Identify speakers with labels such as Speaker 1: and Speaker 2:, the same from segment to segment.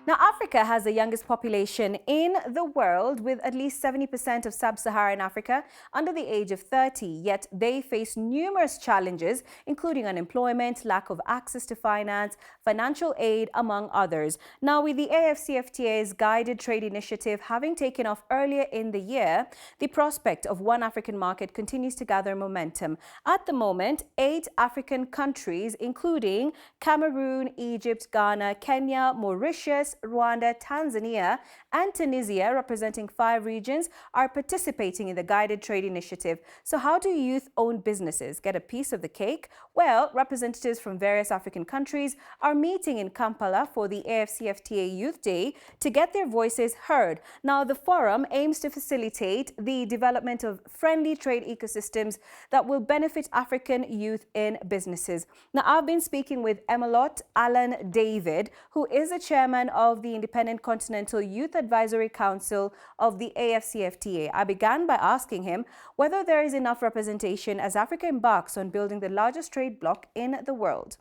Speaker 1: Now, Africa has the youngest population in the world, with at least 70% of sub-Saharan Africa under the age of 30. Yet they face numerous challenges, including unemployment, lack of access to finance, financial aid, among others. Now, with the AfCFTA's guided trade initiative having taken off earlier in the year, the prospect of one African market continues to gather momentum. At the moment, 8 African countries, including Cameroon, Egypt, Ghana, Kenya, Mauritius, Rwanda, Tanzania, and Tunisia, representing 5 regions, are participating in the guided trade initiative. So how do youth-owned businesses get a piece of the cake? Well, representatives from various African countries are meeting in Kampala for the AfCFTA Youth Day to get their voices heard. Now, the forum aims to facilitate the development of friendly trade ecosystems that will benefit African youth in businesses. Now, I've been speaking with Emolot Allan David, who is the chairman of the Independent Continental Youth Advisory Council of the AfCFTA. I began by asking him whether there is enough representation as Africa embarks on building the largest trade bloc in the world.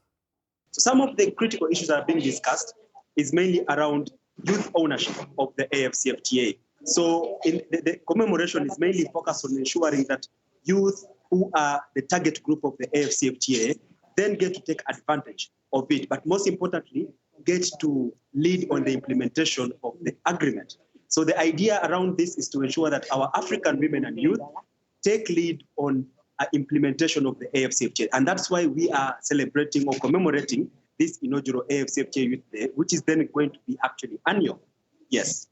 Speaker 2: Some of the critical issues that are being discussed is mainly around youth ownership of the AfCFTA. So the commemoration is mainly focused on ensuring that youth who are the target group of the AfCFTA then get to take advantage of it, but most importantly, get to lead on the implementation of the agreement. So the idea around this is to ensure that our African women and youth take lead on implementation of the AfCFTA. And that's why we are celebrating or commemorating this inaugural AfCFTA Youth Day, which is then going to be actually annual. Yes.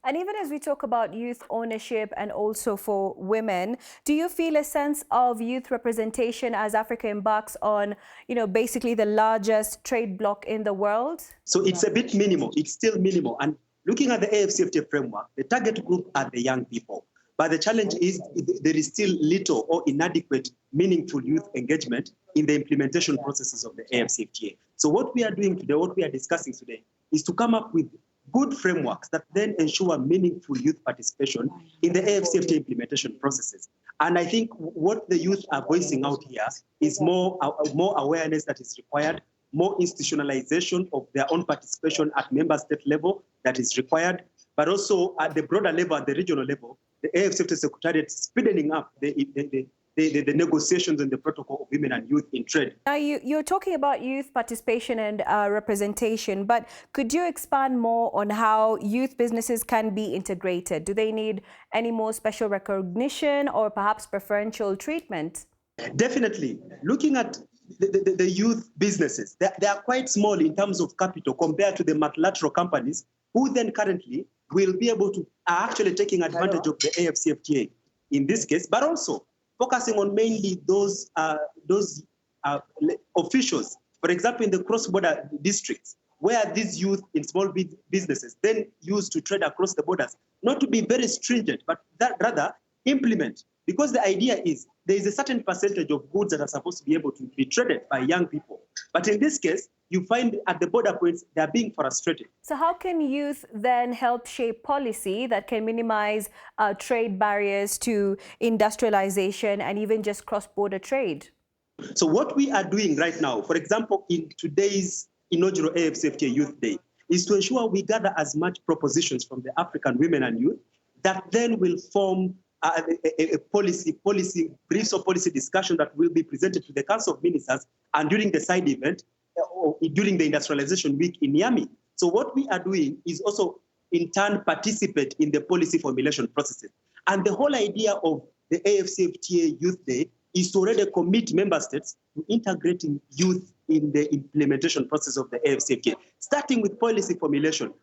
Speaker 1: And even as we talk about youth ownership and also for women, do you feel a sense of youth representation as Africa embarks on, basically the largest trade bloc in the world?
Speaker 2: So it's a bit minimal. It's still minimal. And looking at the AfCFTA framework, the target group are the young people. But the challenge is there is still little or inadequate meaningful youth engagement in the implementation processes of the AfCFTA. So what we are doing today, what we are discussing today, is to come up with good frameworks that then ensure meaningful youth participation in the AfCFTA implementation processes. And I think what the youth are voicing out here is more awareness that is required, more institutionalization of their own participation at member state level that is required, but also at the broader level, at the regional level, the AfCFTA Secretariat speeding up the negotiations and the protocol of women and youth in trade.
Speaker 1: Now, you're talking about youth participation and representation, but could you expand more on how youth businesses can be integrated? Do they need any more special recognition or perhaps preferential treatment?
Speaker 2: Definitely. Looking at the youth businesses, they are quite small in terms of capital compared to the multilateral companies who then currently will be able to are actually taking advantage of the AfCFTA in this case, but also focusing on mainly those officials, for example, in the cross-border districts, where these youth in small businesses then used to trade across the borders, not to be very stringent, but that rather implement. Because the idea is there is a certain percentage of goods that are supposed to be able to be traded by young people. But in this case, you find at the border points, they are being frustrated.
Speaker 1: So how can youth then help shape policy that can minimize trade barriers to industrialization and even just cross-border trade?
Speaker 2: So what we are doing right now, for example, in today's inaugural AfCFTA Youth Day, is to ensure we gather as much propositions from the African women and youth that then will form a policy briefs or policy discussion that will be presented to the Council of Ministers and during the side event, or during the industrialization week in Miami. So what we are doing is also in turn participate in the policy formulation processes. And the whole idea of the AfCFTA Youth Day is to already commit member states to integrating youth in the implementation process of the AfCFTA, starting with policy formulation.